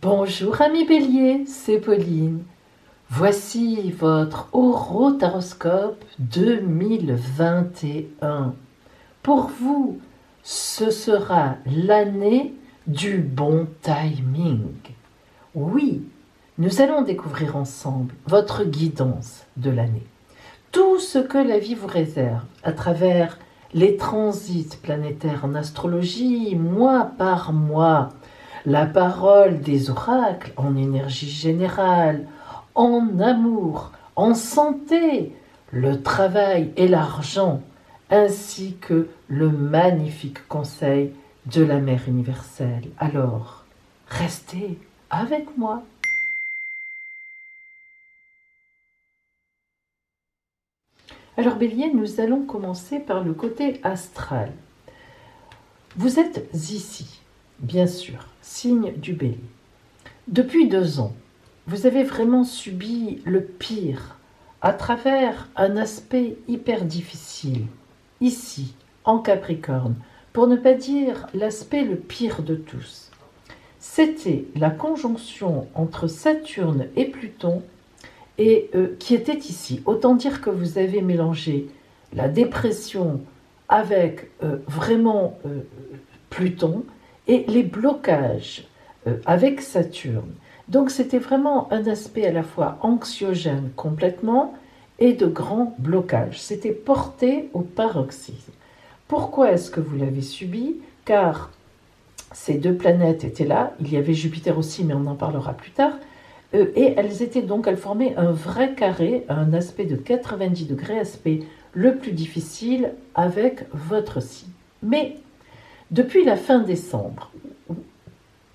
Bonjour amis Bélier, c'est Pauline. Voici votre horotaroscope 2021. Pour vous, ce sera l'année du bon timing. Oui, nous allons découvrir ensemble votre guidance de l'année. Tout ce que la vie vous réserve à travers les transits planétaires en astrologie, mois par mois, la parole des oracles en énergie générale, en amour, en santé, le travail et l'argent, ainsi que le magnifique conseil de la Mère universelle. Alors, restez avec moi. Alors Bélier, nous allons commencer par le côté astral. Vous êtes ici, bien sûr, signe du Bélier. Depuis 2 ans, vous avez vraiment subi le pire à travers un aspect hyper difficile, ici, en Capricorne, pour ne pas dire l'aspect le pire de tous. C'était la conjonction entre Saturne et Pluton et qui était ici. Autant dire que vous avez mélangé la dépression avec vraiment Pluton et les blocages avec Saturne. Donc c'était vraiment un aspect à la fois anxiogène complètement et de grands blocages. C'était porté au paroxysme. Pourquoi est-ce que vous l'avez subi? Car ces 2 planètes étaient là, il y avait Jupiter aussi, mais on en parlera plus tard, et elles formaient un vrai carré, un aspect de 90 degrés, aspect le plus difficile avec votre signe. Mais depuis la fin décembre,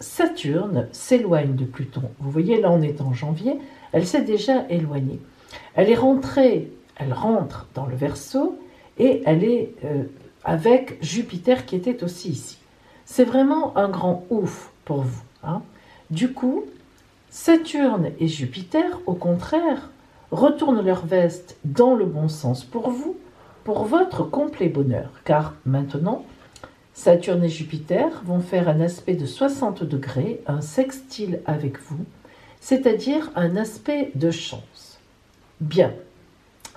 Saturne s'éloigne de Pluton. Vous voyez, là on est en janvier, elle s'est déjà éloignée. Elle rentre dans le Verseau et elle est avec Jupiter qui était aussi ici. C'est vraiment un grand ouf pour vous. Du coup, Saturne et Jupiter, au contraire, retournent leur veste dans le bon sens pour vous, pour votre complet bonheur. Car maintenant, Saturne et Jupiter vont faire un aspect de 60 degrés, un sextile avec vous, c'est-à-dire un aspect de chance. Bien.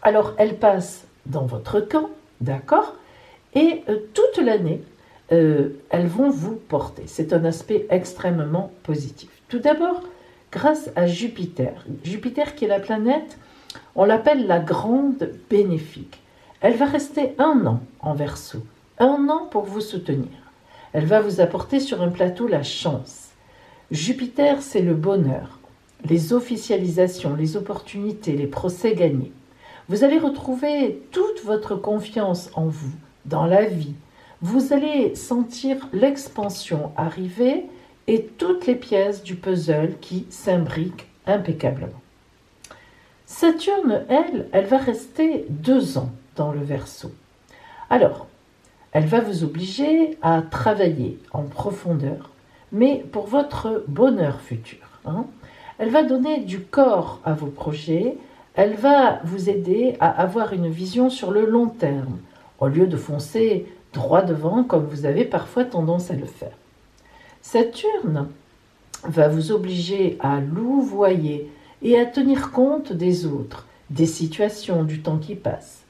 Alors, elles passent dans votre camp, d'accord? Et toute l'année, elles vont vous porter. C'est un aspect extrêmement positif. Tout d'abord, grâce à Jupiter. Jupiter qui est la planète, on l'appelle la grande bénéfique. Elle va rester 1 an en Verseau. 1 an pour vous soutenir. Elle va vous apporter sur un plateau la chance. Jupiter, c'est le bonheur, les officialisations, les opportunités, les procès gagnés. Vous allez retrouver toute votre confiance en vous, dans la vie. Vous allez sentir l'expansion arriver et toutes les pièces du puzzle qui s'imbriquent impeccablement. Saturne, elle va rester 2 ans dans le Verseau. Alors, elle va vous obliger à travailler en profondeur, mais pour votre bonheur futur. Elle va donner du corps à vos projets, elle va vous aider à avoir une vision sur le long terme, au lieu de foncer droit devant comme vous avez parfois tendance à le faire. Saturne va vous obliger à louvoyer et à tenir compte des autres, des situations, du temps qui passe.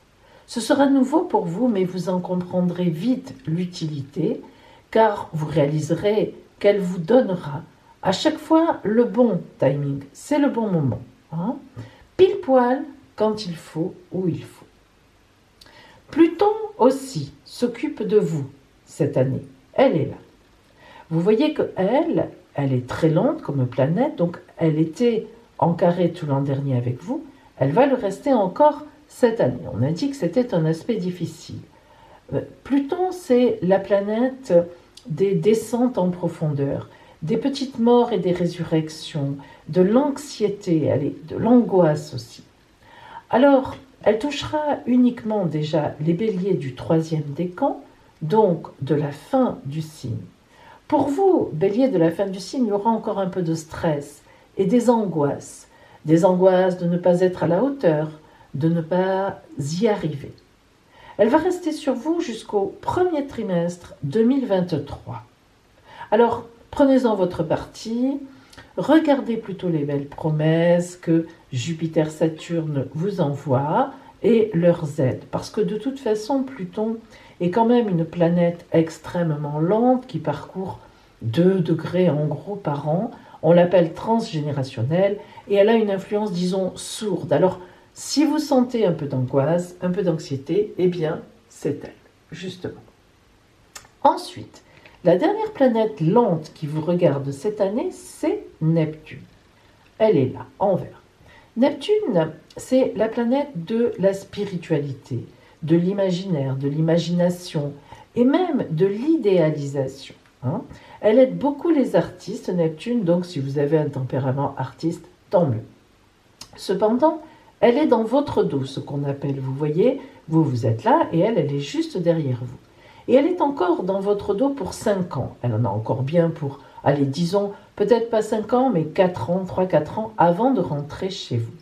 Ce sera nouveau pour vous, mais vous en comprendrez vite l'utilité, car vous réaliserez qu'elle vous donnera à chaque fois le bon timing, c'est le bon moment. Pile poil quand il faut, où il faut. Pluton aussi s'occupe de vous cette année. Elle est là. Vous voyez qu'elle est très lente comme planète, donc elle était en carré tout l'an dernier avec vous, elle va le rester encore cette année. On a dit que c'était un aspect difficile. Pluton, c'est la planète des descentes en profondeur, des petites morts et des résurrections, de l'anxiété, de l'angoisse aussi. Alors, elle touchera uniquement déjà les béliers du 3e décan, donc de la fin du signe. Pour vous, bélier de la fin du signe, il y aura encore un peu de stress et des angoisses de ne pas être à la hauteur, de ne pas y arriver. Elle va rester sur vous jusqu'au 1er trimestre 2023. Alors, prenez-en votre parti, regardez plutôt les belles promesses que Jupiter-Saturne vous envoie et leurs aides. Parce que de toute façon, Pluton est quand même une planète extrêmement lente qui parcourt 2 degrés en gros par an. On l'appelle transgénérationnelle et elle a une influence, disons, sourde. Alors, si vous sentez un peu d'angoisse, un peu d'anxiété, eh bien, c'est elle, justement. Ensuite, la dernière planète lente qui vous regarde cette année, c'est Neptune. Elle est là, en vert. Neptune, c'est la planète de la spiritualité, de l'imaginaire, de l'imagination et même de l'idéalisation. Elle aide beaucoup les artistes, Neptune, donc si vous avez un tempérament artiste, tant mieux. Cependant, elle est dans votre dos, ce qu'on appelle, vous voyez, vous êtes là et elle est juste derrière vous. Et elle est encore dans votre dos pour 5 ans. Elle en a encore bien pour, allez, disons, peut-être pas 5 ans, mais 4 ans, 3-4 ans avant de rentrer chez vous.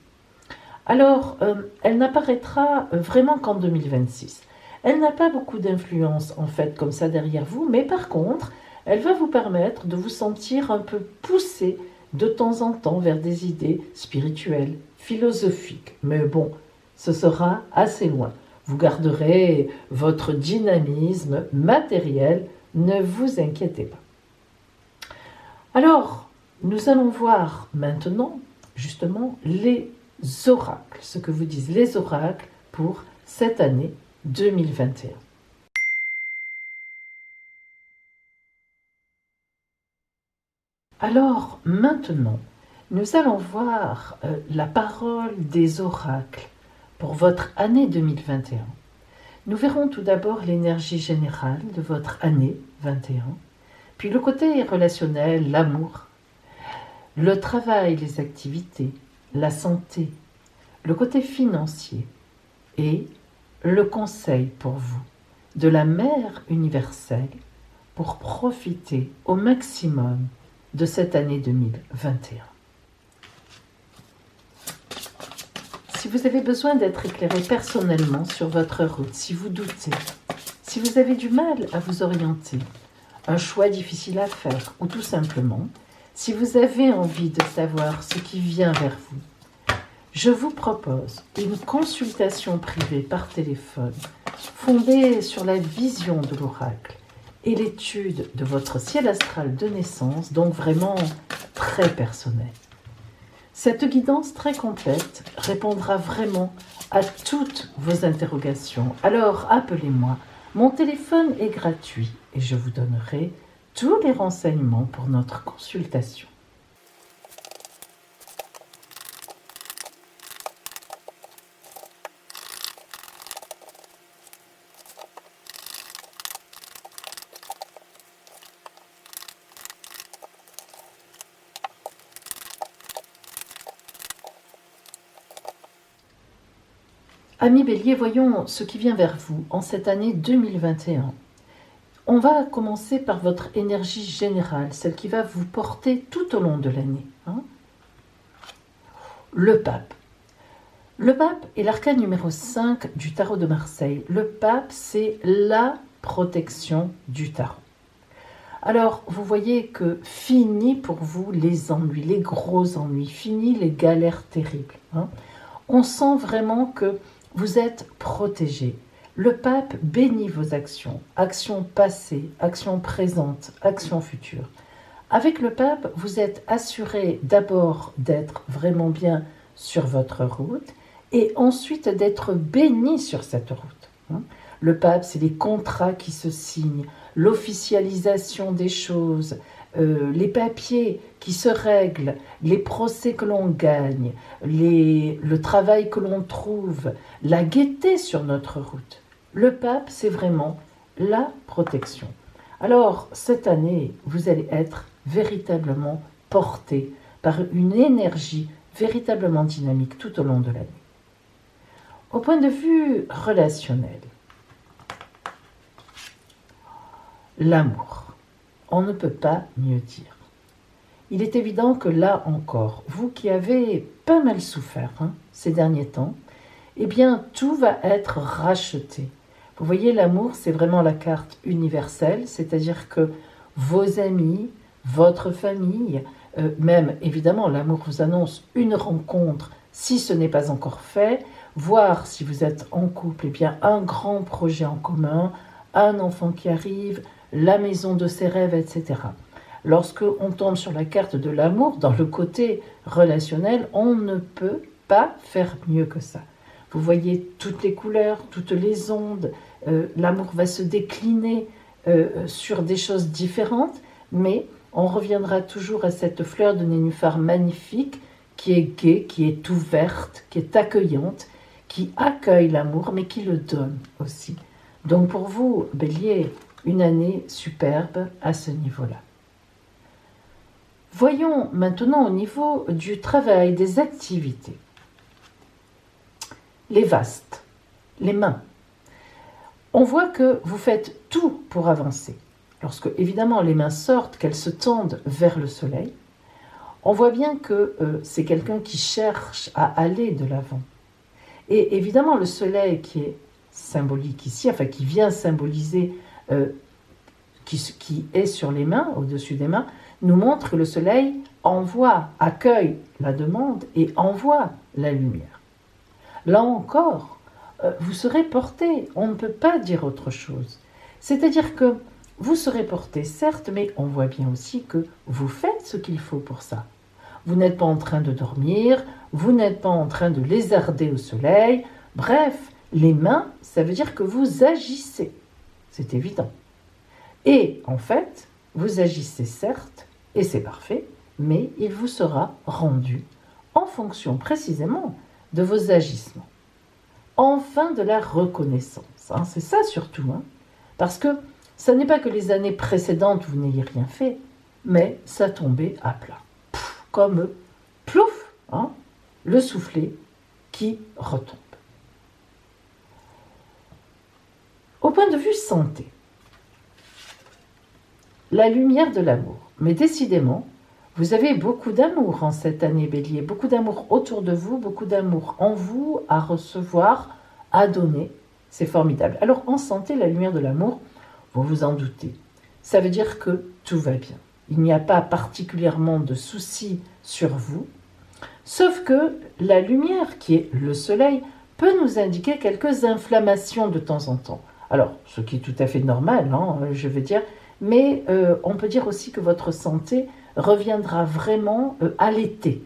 Alors, elle n'apparaîtra vraiment qu'en 2026. Elle n'a pas beaucoup d'influence, en fait, comme ça derrière vous, mais par contre, elle va vous permettre de vous sentir un peu poussé de temps en temps vers des idées spirituelles, philosophiques. Mais bon, ce sera assez loin. Vous garderez votre dynamisme matériel, ne vous inquiétez pas. Alors, nous allons voir maintenant, justement, les oracles, ce que vous disent les oracles pour cette année 2021. Alors, maintenant, nous allons voir la parole des oracles pour votre année 2021. Nous verrons tout d'abord l'énergie générale de votre année 21, puis le côté relationnel, l'amour, le travail, les activités, la santé, le côté financier et le conseil pour vous de la Mère universelle pour profiter au maximum de cette année 2021. Si vous avez besoin d'être éclairé personnellement sur votre route, si vous doutez, si vous avez du mal à vous orienter, un choix difficile à faire ou tout simplement, si vous avez envie de savoir ce qui vient vers vous, je vous propose une consultation privée par téléphone fondée sur la vision de l'oracle et l'étude de votre ciel astral de naissance, donc vraiment très personnel. Cette guidance très complète répondra vraiment à toutes vos interrogations. Alors appelez-moi, mon téléphone est gratuit et je vous donnerai tous les renseignements pour notre consultation. Amis Bélier, voyons ce qui vient vers vous en cette année 2021. On va commencer par votre énergie générale, celle qui va vous porter tout au long de l'année. Le pape. Le pape est l'arcane numéro 5 du tarot de Marseille. Le pape, c'est la protection du tarot. Alors, vous voyez que fini pour vous les ennuis, les gros ennuis, fini les galères terribles. On sent vraiment que vous êtes protégé. Le pape bénit vos actions, actions passées, actions présentes, actions futures. Avec le pape, vous êtes assuré d'abord d'être vraiment bien sur votre route et ensuite d'être béni sur cette route. Le pape, c'est les contrats qui se signent, l'officialisation des choses, les papiers qui se règlent, les procès que l'on gagne, le travail que l'on trouve, la gaieté sur notre route. Le pape, c'est vraiment la protection. Alors, cette année, vous allez être véritablement porté par une énergie véritablement dynamique tout au long de l'année. Au point de vue relationnel, l'amour, on ne peut pas mieux dire. Il est évident que là encore, vous qui avez pas mal souffert ces derniers temps, eh bien tout va être racheté. Vous voyez, l'amour, c'est vraiment la carte universelle, c'est-à-dire que vos amis, votre famille, même évidemment l'amour vous annonce une rencontre si ce n'est pas encore fait, voir si vous êtes en couple, eh bien un grand projet en commun, un enfant qui arrive, la maison de ses rêves, etc. Lorsque on tombe sur la carte de l'amour, dans le côté relationnel, on ne peut pas faire mieux que ça. Vous voyez toutes les couleurs, toutes les ondes, l'amour va se décliner sur des choses différentes, mais on reviendra toujours à cette fleur de nénuphar magnifique qui est gaie, qui est ouverte, qui est accueillante, qui accueille l'amour, mais qui le donne aussi. Donc pour vous, Bélier, une année superbe à ce niveau-là. Voyons maintenant au niveau du travail, des activités. Les vastes, les mains. On voit que vous faites tout pour avancer. Lorsque, évidemment, les mains sortent, qu'elles se tendent vers le soleil, on voit bien que c'est quelqu'un qui cherche à aller de l'avant. Et évidemment, le soleil qui est symbolique ici, enfin qui vient symboliser, qui est sur les mains, au-dessus des mains, nous montre que le soleil accueille la demande et envoie la lumière. Là encore, vous serez porté, on ne peut pas dire autre chose. C'est-à-dire que vous serez porté, certes, mais on voit bien aussi que vous faites ce qu'il faut pour ça. Vous n'êtes pas en train de dormir, vous n'êtes pas en train de lézarder au soleil. Bref, les mains, ça veut dire que vous agissez. C'est évident. Et en fait, vous agissez certes, et c'est parfait, mais il vous sera rendu en fonction précisément de vos agissements. Enfin, de la reconnaissance. C'est ça surtout. Parce que ce n'est pas que les années précédentes, vous n'ayez rien fait, mais ça tombait à plat. Comme plouf, le soufflet qui retombe. Au point de vue santé, la lumière de l'amour. Mais décidément, vous avez beaucoup d'amour en cette année Bélier, beaucoup d'amour autour de vous, beaucoup d'amour en vous, à recevoir, à donner. C'est formidable. Alors en santé, la lumière de l'amour, vous vous en doutez, ça veut dire que tout va bien. Il n'y a pas particulièrement de soucis sur vous, sauf que la lumière, qui est le soleil, peut nous indiquer quelques inflammations de temps en temps. Alors, ce qui est tout à fait normal, je veux dire, mais on peut dire aussi que votre santé reviendra vraiment à l'été.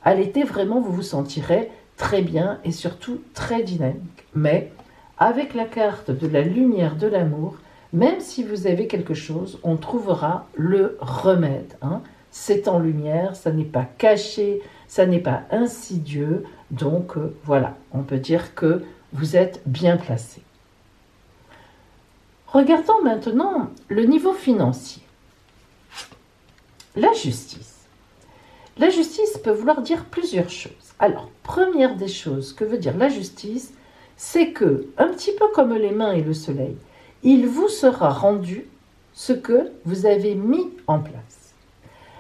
À l'été, vraiment, vous vous sentirez très bien et surtout très dynamique. Mais avec la carte de la lumière de l'amour, même si vous avez quelque chose, on trouvera le remède. C'est en lumière, ça n'est pas caché, ça n'est pas insidieux. Donc voilà, on peut dire que vous êtes bien placé. Regardons maintenant le niveau financier. La justice. La justice peut vouloir dire plusieurs choses. Alors, première des choses que veut dire la justice, c'est que, un petit peu comme les mains et le soleil, il vous sera rendu ce que vous avez mis en place.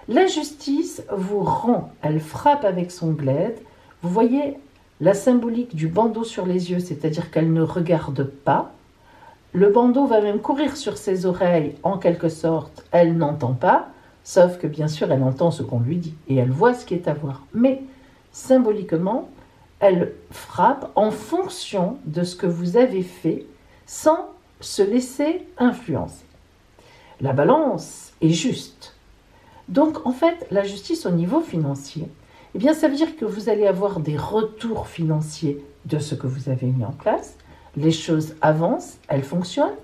La justice vous rend, elle frappe avec son glaive. Vous voyez la symbolique du bandeau sur les yeux, c'est-à-dire qu'elle ne regarde pas. Le bandeau va même courir sur ses oreilles, en quelque sorte, elle n'entend pas, sauf que bien sûr elle entend ce qu'on lui dit et elle voit ce qui est à voir. Mais symboliquement, elle frappe en fonction de ce que vous avez fait sans se laisser influencer. La balance est juste. Donc en fait, la justice au niveau financier, eh bien ça veut dire que vous allez avoir des retours financiers de ce que vous avez mis en place. Les choses avancent, elles fonctionnent.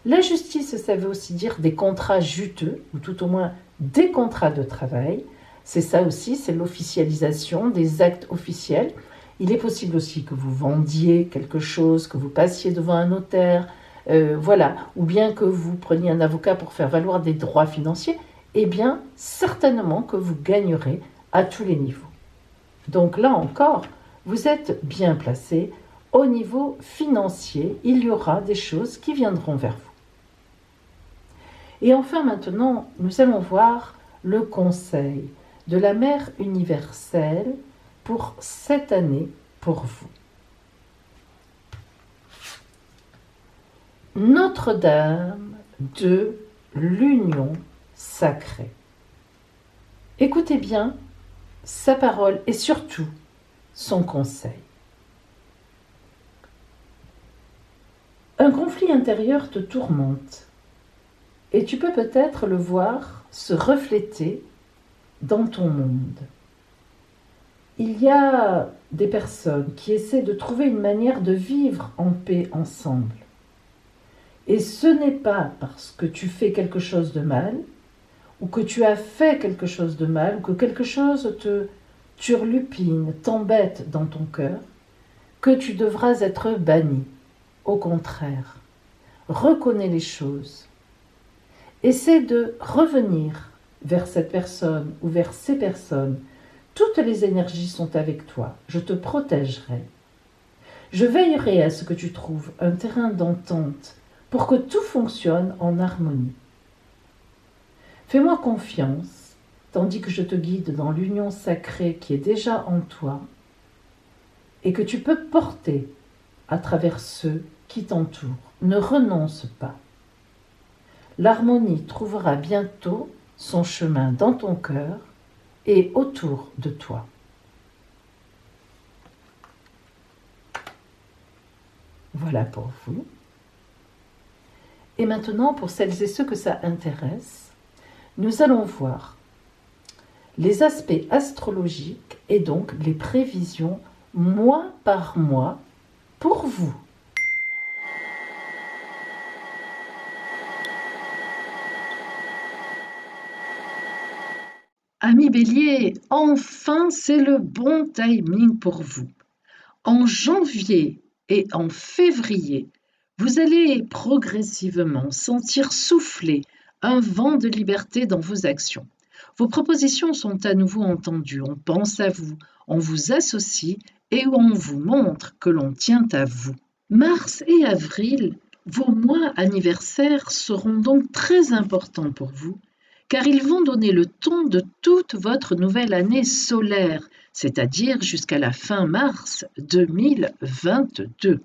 La justice, ça veut aussi dire des contrats juteux, ou tout au moins des contrats de travail. C'est ça aussi, c'est l'officialisation des actes officiels. Il est possible aussi que vous vendiez quelque chose, que vous passiez devant un notaire, ou bien que vous preniez un avocat pour faire valoir des droits financiers. Eh bien, certainement que vous gagnerez à tous les niveaux. Donc là encore, vous êtes bien placé. Au niveau financier, il y aura des choses qui viendront vers vous. Et enfin maintenant, nous allons voir le conseil de la Mère universelle pour cette année pour vous. Notre-Dame de l'Union sacrée. Écoutez bien sa parole et surtout son conseil. Un conflit intérieur te tourmente et tu peux peut-être le voir se refléter dans ton monde. Il y a des personnes qui essaient de trouver une manière de vivre en paix ensemble. Et ce n'est pas parce que tu fais quelque chose de mal, ou que tu as fait quelque chose de mal, ou que quelque chose te turlupine, t'embête dans ton cœur, que tu devras être banni. Au contraire, reconnais les choses. Essaie de revenir vers cette personne ou vers ces personnes. Toutes les énergies sont avec toi. Je te protégerai. Je veillerai à ce que tu trouves un terrain d'entente pour que tout fonctionne en harmonie. Fais-moi confiance, tandis que je te guide dans l'union sacrée qui est déjà en toi et que tu peux porter à travers ceux qui t'entourent. Ne renonce pas. L'harmonie trouvera bientôt son chemin dans ton cœur et autour de toi. Voilà pour vous. Et maintenant, pour celles et ceux que ça intéresse, nous allons voir les aspects astrologiques et donc les prévisions mois par mois pour vous. Amis Bélier, enfin c'est le bon timing pour vous. En janvier et en février, vous allez progressivement sentir souffler un vent de liberté dans vos actions. Vos propositions sont à nouveau entendues, on pense à vous, on vous associe et on vous montre que l'on tient à vous. Mars et avril, vos mois anniversaires seront donc très importants pour vous, car ils vont donner le ton de toute votre nouvelle année solaire, c'est-à-dire jusqu'à la fin mars 2022.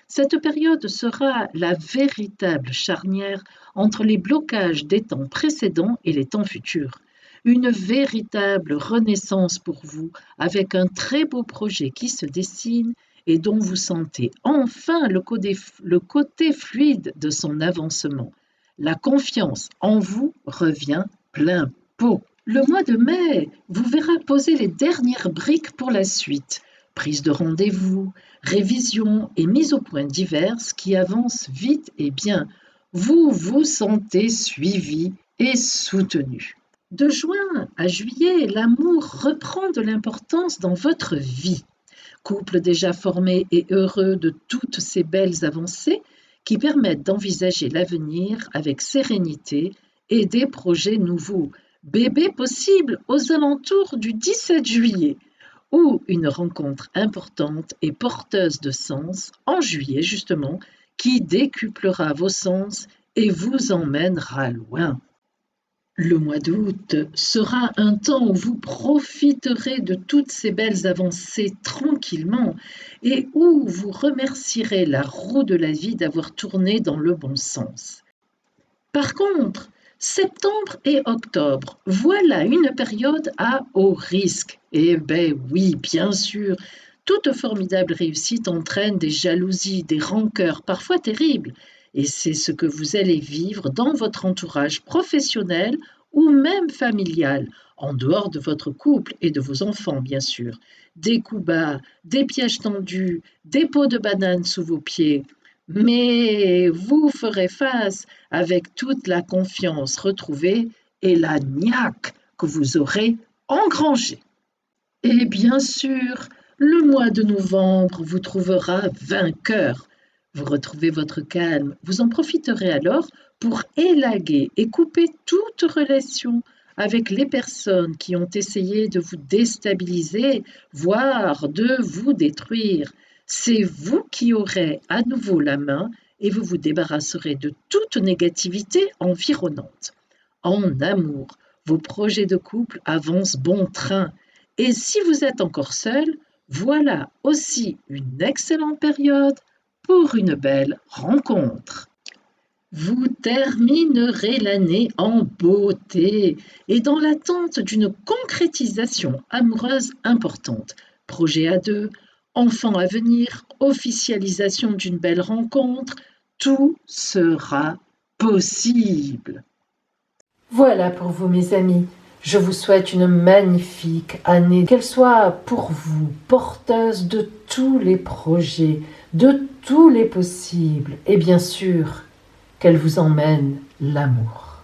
Cette période sera la véritable charnière entre les blocages des temps précédents et les temps futurs. Une véritable renaissance pour vous, avec un très beau projet qui se dessine et dont vous sentez enfin le côté fluide de son avancement. La confiance en vous revient plein pot. Le mois de mai vous verra poser les dernières briques pour la suite. Prise de rendez-vous, révisions et mises au point diverses qui avancent vite et bien. Vous vous sentez suivi et soutenu. De juin à juillet, l'amour reprend de l'importance dans votre vie. Couple déjà formé et heureux de toutes ces belles avancées qui permettent d'envisager l'avenir avec sérénité et des projets nouveaux. Bébé possible aux alentours du 17 juillet ou une rencontre importante et porteuse de sens en juillet justement qui décuplera vos sens et vous emmènera loin. Le mois d'août sera un temps où vous profiterez de toutes ces belles avancées tranquillement et où vous remercierez la roue de la vie d'avoir tourné dans le bon sens. Par contre, septembre et octobre, voilà une période à haut risque. Eh ben oui, bien sûr, toute formidable réussite entraîne des jalousies, des rancœurs parfois terribles. Et c'est ce que vous allez vivre dans votre entourage professionnel ou même familial, en dehors de votre couple et de vos enfants, bien sûr. Des coups bas, des pièges tendus, des pots de banane sous vos pieds. Mais vous ferez face avec toute la confiance retrouvée et la niaque que vous aurez engrangée. Et bien sûr, le mois de novembre vous trouvera vainqueur. Vous retrouvez votre calme, vous en profiterez alors pour élaguer et couper toute relation avec les personnes qui ont essayé de vous déstabiliser, voire de vous détruire. C'est vous qui aurez à nouveau la main et vous vous débarrasserez de toute négativité environnante. En amour, vos projets de couple avancent bon train. Et si vous êtes encore seul, voilà aussi une excellente période pour une belle rencontre. Vous terminerez l'année en beauté et dans l'attente d'une concrétisation amoureuse importante. Projet à deux, enfant à venir, officialisation d'une belle rencontre, tout sera possible. Voilà pour vous mes amis. Je vous souhaite une magnifique année, qu'elle soit pour vous porteuse de tous les projets, de tous les possibles et bien sûr qu'elle vous emmène l'amour.